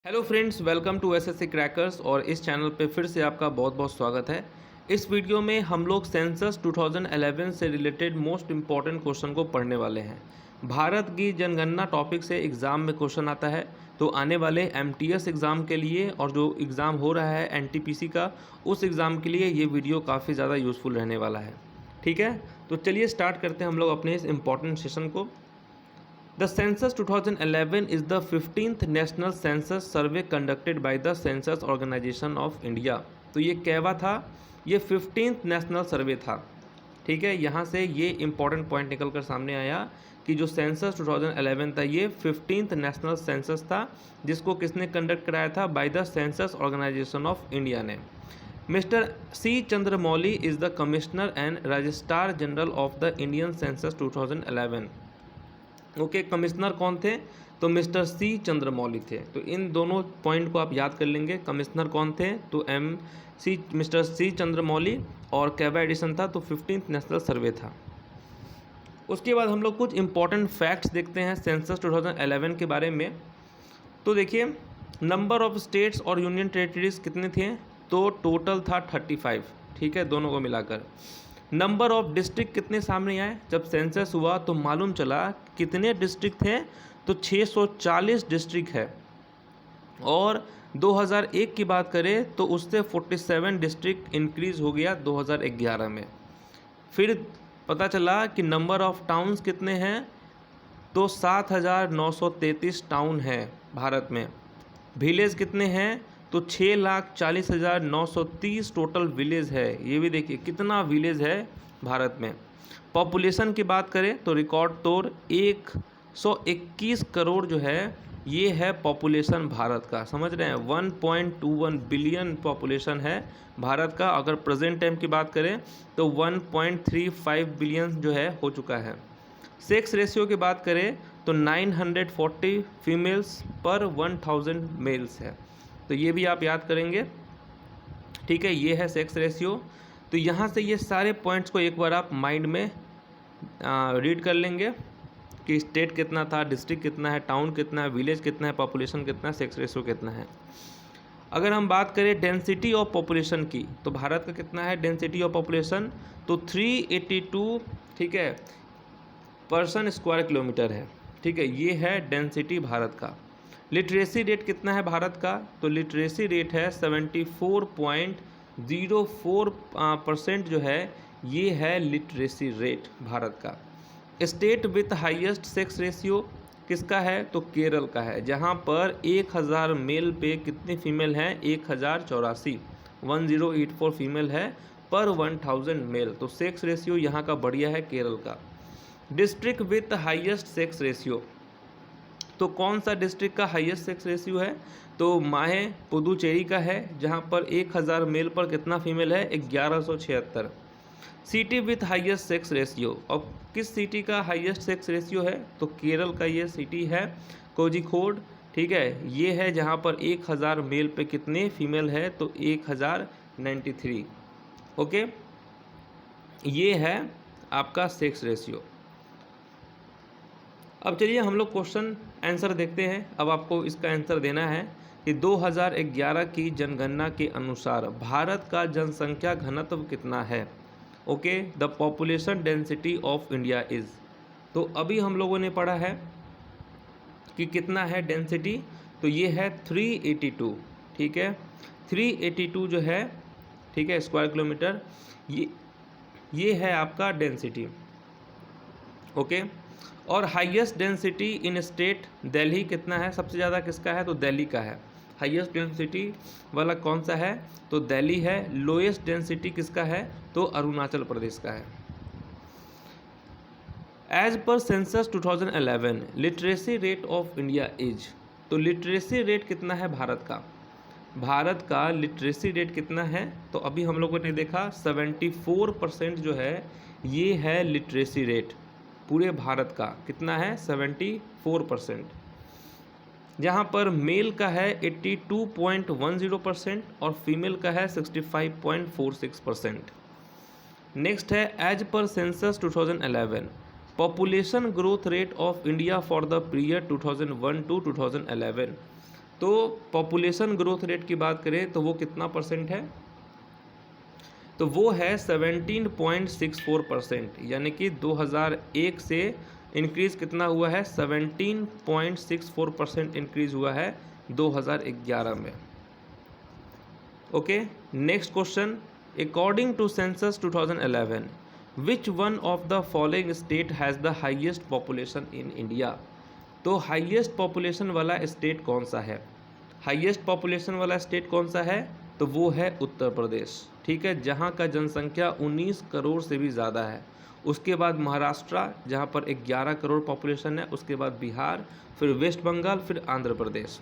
Hello friends, welcome to SSC crackers. और इस channel पे फिर से आपका बहुत बहुत स्वागत है। इस वीडियो में हम लोग सेंसस 2011 से रिलेटेड मोस्ट इम्पॉर्टेंट क्वेश्चन को पढ़ने वाले हैं। भारत की जनगणना टॉपिक से एग्ज़ाम में क्वेश्चन आता है, तो आने वाले एमटीएस एग्ज़ाम के लिए और जो एग्ज़ाम हो रहा है एनटीपीसी का, उस एग्ज़ाम के लिए ये वीडियो काफ़ी ज़्यादा यूज़फुल रहने वाला है। ठीक है, तो चलिए स्टार्ट करते हैं हम लोग अपने इस इम्पॉर्टेंट सेशन को। The census 2011 is the 15th national census survey conducted by the Census Organization of India। तो ये कहवा था, ये 15th नेशनल सर्वे था। ठीक है, यहाँ से ये इंपॉर्टेंट पॉइंट निकल कर सामने आया कि जो सेंसस 2011 था ये 15th नेशनल सेंसस था, जिसको किसने कंडक्ट कराया था? By the census organisation of India ने। Mister C Chandramouli is the commissioner and registrar general of the Indian census 2011। Okay, commissioner कौन थे? तो मिस्टर सी चंद्रमौली थे। तो इन दोनों पॉइंट को आप याद कर लेंगे। कमिश्नर कौन थे? तो मिस्टर सी चंद्रमौली, और कैवा एडिशन था, तो 15th नेशनल सर्वे था। उसके बाद हम लोग कुछ इंपॉर्टेंट फैक्ट्स देखते हैं सेंसस 2011 के बारे में। तो देखिए, नंबर ऑफ स्टेट्स और यूनियन टेरिटरीज कितने थे? तो टोटल था 35। ठीक है, दोनों को मिलाकर। नंबर ऑफ डिस्ट्रिक्ट कितने सामने आए? जब सेंसस हुआ तो मालूम चला कितने डिस्ट्रिक्ट थे, तो 640 डिस्ट्रिक्ट है। और 2001 की बात करें तो उससे 47 डिस्ट्रिक्ट इंक्रीज़ हो गया 2011 में। फिर पता चला कि नंबर ऑफ टाउन्स कितने हैं, तो 7,933 टाउन है भारत में। विलेज कितने हैं? तो 6,40,930 टोटल विलेज है। ये भी देखिए कितना विलेज है भारत में। पॉपुलेशन की बात करें तो रिकॉर्ड तोड़ 121 करोड़ जो है ये है पॉपुलेशन भारत का। समझ रहे हैं, 1.21 बिलियन पॉपुलेशन है भारत का। अगर प्रेजेंट टाइम की बात करें तो 1.35 बिलियन जो है हो चुका है। सेक्स रेशियो की बात करें तो 940 फीमेल्स पर 1000 मेल्स है। तो ये भी आप याद करेंगे। ठीक है, ये है सेक्स रेशियो। तो यहाँ से ये सारे पॉइंट्स को एक बार आप माइंड में रीड कर लेंगे कि स्टेट कितना था, डिस्ट्रिक्ट कितना है, टाउन कितना है, विलेज कितना है, पॉपुलेशन कितना है, सेक्स रेशियो कितना है। अगर हम बात करें डेंसिटी ऑफ पॉपुलेशन की, तो भारत का कितना है डेंसिटी ऑफ पॉपुलेशन? तो 382, ठीक है, पर्सन स्क्वायर किलोमीटर है। ठीक है, ये है डेंसिटी भारत का। लिटरेसी रेट कितना है भारत का? तो लिटरेसी रेट है 74.04% जो है ये है लिटरेसी रेट भारत का। State with highest sex ratio किसका है? तो केरल का है, जहां पर 1000 मेल पे कितनी फीमेल हैं? 1084, 1084 फीमेल है पर 1000 मेल। तो सेक्स रेशियो यहाँ का बढ़िया है केरल का। District with highest sex ratio, तो कौन सा डिस्ट्रिक्ट का हाईएस्ट सेक्स रेशियो है? तो माहे पुदुचेरी का है, जहां पर 1000 मेल पर कितना फीमेल है? 1176। City with highest sex ratio, और किस सिटी का हाईएस्ट सेक्स रेशियो है? तो केरल का ये सिटी है कोझिकोड। ठीक है, ये है जहां पर 1000 मेल पे कितने फीमेल है? तो 1093। ओके, ये है आपका सेक्स रेशियो। अब चलिए हम लोग क्वेश्चन आंसर देखते हैं। अब आपको इसका आंसर देना है कि 2011 की जनगणना के अनुसार भारत का जनसंख्या घनत्व कितना है। Okay, the population density of India is. तो अभी हम लोगों ने पढ़ा है कि कितना है डेंसिटी, तो ये है 382। ठीक है, 382 जो है, ठीक है, स्क्वायर किलोमीटर, ये है आपका डेंसिटी। ओके, और highest density in state Delhi कितना है? सबसे ज़्यादा किसका है? तो दिल्ली का है। हाईएस्ट डेंसिटी वाला कौन सा है? तो दिल्ली है। लोएस्ट डेंसिटी किसका है? तो अरुणाचल प्रदेश का है। As per census 2011 literacy rate of India is. तो लिटरेसी रेट कितना है भारत का? भारत का लिटरेसी रेट कितना है? तो अभी हम लोगों ने देखा 74% जो है ये है लिटरेसी रेट पूरे भारत का। कितना है? 74%। जहाँ पर मेल का है 82.10% और फीमेल का है 65.46%। नेक्स्ट है as per census 2011 population growth rate of India for the period 2001 to 2011। तो पॉपुलेशन ग्रोथ रेट की बात करें तो वो कितना परसेंट है, तो वो है 17.64%, यानी कि 2001 से इंक्रीज़ कितना हुआ है, 17.64% इंक्रीज़ हुआ है 2011 में। Okay, next question, according to census 2011 which one of the following state has the highest population in India. तो हाईएस्ट पॉपुलेशन वाला स्टेट कौन सा है, हाईएस्ट पॉपुलेशन वाला स्टेट कौन सा है, तो वो है उत्तर प्रदेश। ठीक है, जहाँ का जनसंख्या 19 करोड़ से भी ज़्यादा है। उसके बाद महाराष्ट्र जहाँ पर 11 करोड़ पॉपुलेशन है, उसके बाद बिहार, फिर वेस्ट बंगाल, फिर Andhra Pradesh.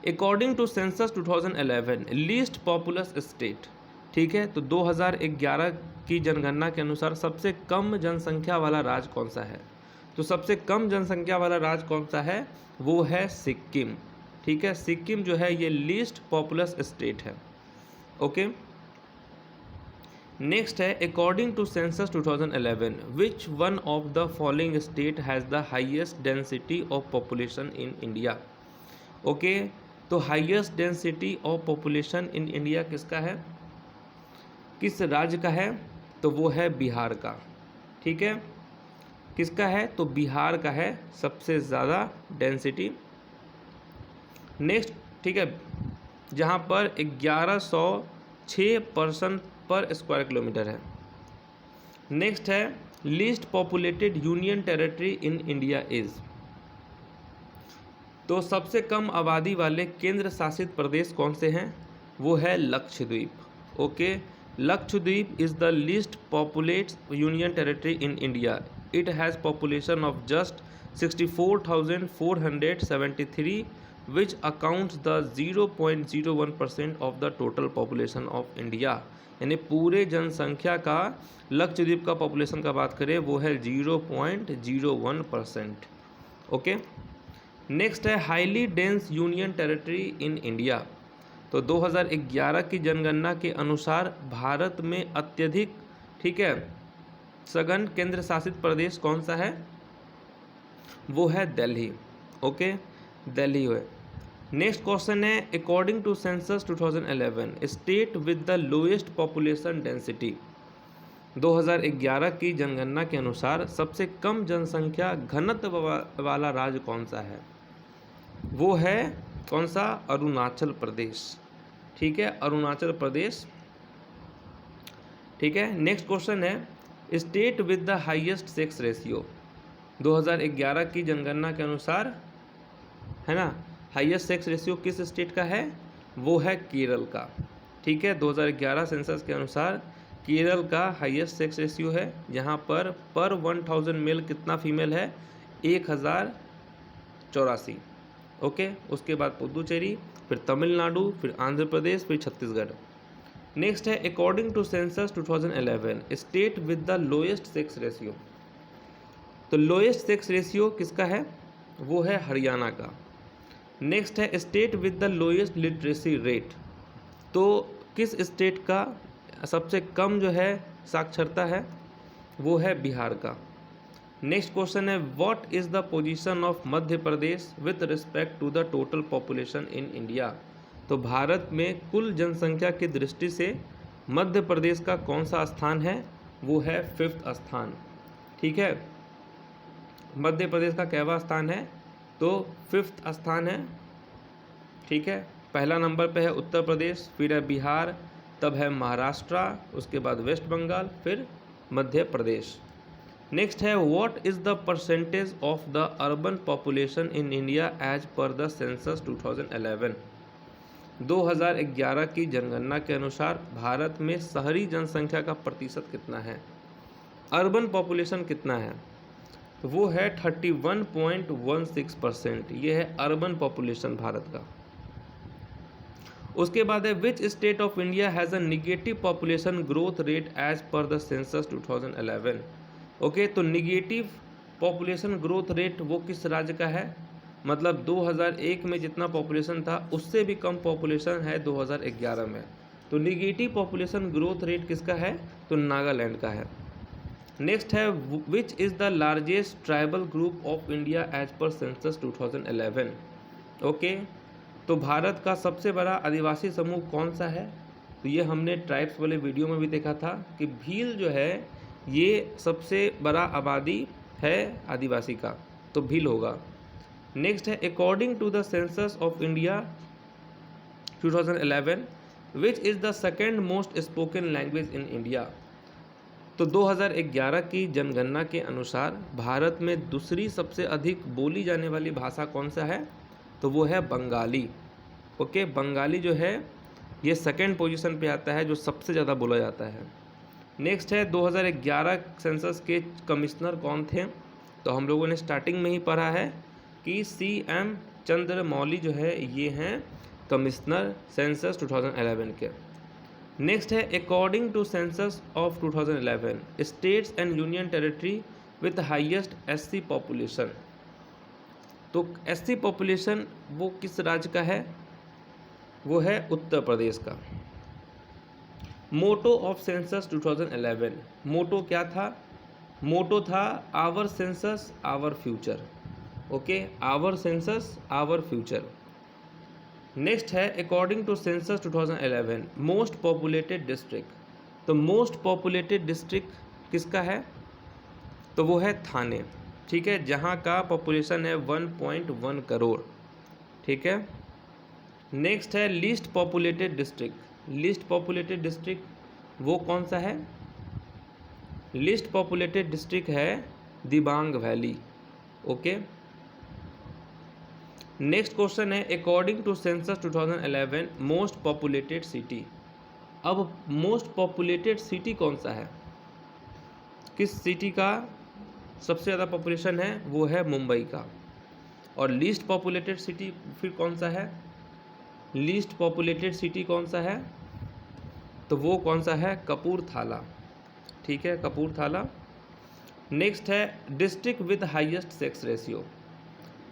According to census 2011 least populous state, ठीक है, तो 2011 की जनगणना के अनुसार सबसे कम जनसंख्या वाला राज्य कौन सा है, तो सबसे कम जनसंख्या वाला राज्य कौन सा है, वो है सिक्किम। ठीक है, सिक्किम जो है ये लीस्ट पॉपुलस स्टेट है। ओके, नेक्स्ट है according to census 2011 which one of the following state has the highest density of population in India. Okay, तो highest density of population in India किसका है, किस राज्य का है, तो वो है बिहार का। ठीक है, किसका है, तो बिहार का है सबसे ज़्यादा डेंसिटी। नेक्स्ट, ठीक है, जहाँ पर 1106 पर्सन पर स्क्वायर किलोमीटर है। नेक्स्ट है least populated union territory in India is, तो सबसे कम आबादी वाले केंद्र शासित प्रदेश कौन से हैं, वो है Lakshadweep. Okay, Lakshadweep is the least populate union territory in India. It has population of just 64,473 which accounts the 0.01% of the total population of India। यानी पूरे जनसंख्या का लक्षद्वीप का पॉपुलेशन का बात करें वो है 0.01%। ओके, नेक्स्ट है highly dense union territory in India. तो 2011 की जनगणना के अनुसार भारत में अत्यधिक, ठीक है, सघन केंद्र शासित प्रदेश कौन सा है, वो है दिल्ली। ओके, दिल्ली है। नेक्स्ट क्वेश्चन है according to census 2011 state with the lowest population density. 2011 की जनगणना के अनुसार सबसे कम जनसंख्या घनत्व वाला राज्य कौन सा है, वो है कौन सा, अरुणाचल प्रदेश। ठीक है, अरुणाचल प्रदेश। ठीक है, नेक्स्ट क्वेश्चन है state with the highest sex ratio. 2011 की जनगणना के अनुसार, है ना, हाईएस्ट सेक्स रेशियो किस स्टेट का है, वो है केरल का। ठीक है, 2011 सेंसस के अनुसार केरल का हाईएस्ट सेक्स रेशियो है, जहाँ पर 1000 मेल कितना फीमेल है, 1084। ओके, उसके बाद पुदुचेरी, फिर तमिलनाडु, फिर आंध्र प्रदेश, फिर छत्तीसगढ़। नेक्स्ट है according to census 2011 state with the lowest sex ratio. तो लोएस्ट सेक्स रेशियो किसका है, वो है हरियाणा का। नेक्स्ट है state with the lowest literacy rate. तो किस स्टेट का सबसे कम जो है साक्षरता है, वो है बिहार का। नेक्स्ट क्वेश्चन है what is the position of Madhya Pradesh with respect to the total population in India. तो भारत में कुल जनसंख्या की दृष्टि से मध्य प्रदेश का कौन सा स्थान है, वो है 5th स्थान। ठीक है, मध्य प्रदेश का कैवा स्थान है, तो 5th स्थान है। ठीक है, पहला नंबर पे है उत्तर प्रदेश, फिर है बिहार, तब है महाराष्ट्र, उसके बाद वेस्ट बंगाल, फिर मध्य प्रदेश। नेक्स्ट है what is the percentage of the urban population in India as per the census 2011। 2011 की जनगणना के अनुसार भारत में शहरी जनसंख्या का प्रतिशत कितना है, अर्बन पॉपुलेशन कितना है, तो वो है 31.16%। ये है अर्बन पॉपुलेशन भारत का। उसके बाद है which state of India has a negative population growth rate as per the census 2011। Okay, तो निगेटिव पॉपुलेशन ग्रोथ रेट वो किस राज्य का है, मतलब 2001 में जितना पॉपुलेशन था उससे भी कम पॉपुलेशन है 2011 में। तो निगेटिव पॉपुलेशन ग्रोथ रेट किसका है, तो नागालैंड का है। नेक्स्ट है which is the largest tribal group of India as per census 2011। Okay, तो भारत का सबसे बड़ा आदिवासी समूह कौन सा है? तो ये हमने ट्राइब्स वाले वीडियो में भी देखा था कि भील जो है ये सबसे बड़ा आबादी है आदिवासी का, तो भील होगा। नेक्स्ट है according to the census of India 2011 which is the second most spoken language in India. तो 2011 की जनगणना के अनुसार भारत में दूसरी सबसे अधिक बोली जाने वाली भाषा कौन सा है? तो वो है बंगाली। ओके, बंगाली जो है ये सेकेंड पोजीशन पे आता है जो सबसे ज़्यादा बोला जाता है। नेक्स्ट है 2011 सेंसस के कमिश्नर कौन थे? तो हम लोगों ने स्टार्टिंग में ही पढ़ा है कि CM चंद्रमौली जो है ये हैं कमिश्नर सेंसस 2011 के। नेक्स्ट है according to census of 2011 states and union territory with highest SC population. तो SC पॉपुलेशन वो किस राज्य का है? वो है उत्तर प्रदेश का। मोटो ऑफ सेंसस 2011, मोटो क्या था? मोटो था our census our future. Okay, our census our future. Next है according to census 2011 most populated district. तो मोस्ट पॉपुलेटेड डिस्ट्रिक्ट किसका है? तो वो है थाने। ठीक है, जहाँ का पॉपुलेशन है 1.1 करोड़। ठीक है, नेक्स्ट है least populated district. Least populated district वो कौन सा है? लीस्ट पॉपुलेटेड डिस्ट्रिक्ट है Dibang valley. Okay, next question है according to census 2011 most populated city. अब मोस्ट पॉपुलेटेड सिटी कौन सा है? किस सिटी का सबसे ज़्यादा पॉपुलेशन है? वो है मुंबई का। और लीस्ट पॉपुलेटेड सिटी फिर कौन सा है? लीस्ट पॉपुलेटेड सिटी कौन सा है? तो वो कौन सा है? कपूरथला। ठीक है, कपूरथला। नेक्स्ट है district with highest sex ratio.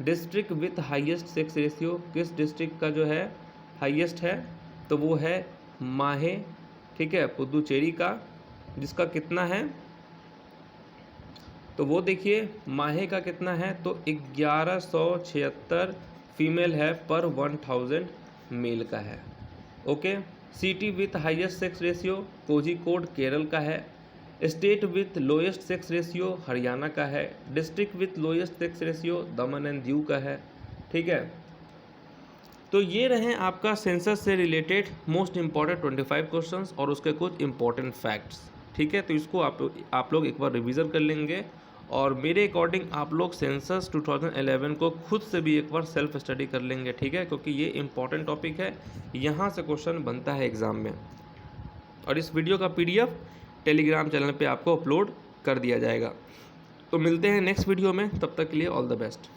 District with highest sex ratio किस डिस्ट्रिक्ट का जो है हाईएस्ट है? तो वो है माहे। ठीक है, पुदुचेरी का, जिसका कितना है? तो वो देखिए माहे का कितना है? तो 1176 फीमेल है पर 1000 मेल का है। Okay, city with highest sex ratio Kozhikode Kerala का है। State with lowest sex ratio Haryana का है। District with lowest sex ratio Daman and Diu का है। ठीक है, तो ये रहे आपका सेंसस से रिलेटेड मोस्ट इम्पॉर्टेंट 25 क्वेश्चंस और उसके कुछ इम्पॉर्टेंट फैक्ट्स। ठीक है, तो इसको आप लोग एक बार रिवीजन कर लेंगे और मेरे अकॉर्डिंग आप लोग सेंसस 2011 को खुद से भी एक बार सेल्फ स्टडी कर लेंगे। ठीक है, क्योंकि ये इम्पॉर्टेंट टॉपिक है, यहाँ से क्वेश्चन बनता है एग्ज़ाम में। और इस वीडियो का PDF टेलीग्राम चैनल पे आपको अपलोड कर दिया जाएगा। तो मिलते हैं नेक्स्ट वीडियो में, तब तक के लिए ऑल द बेस्ट।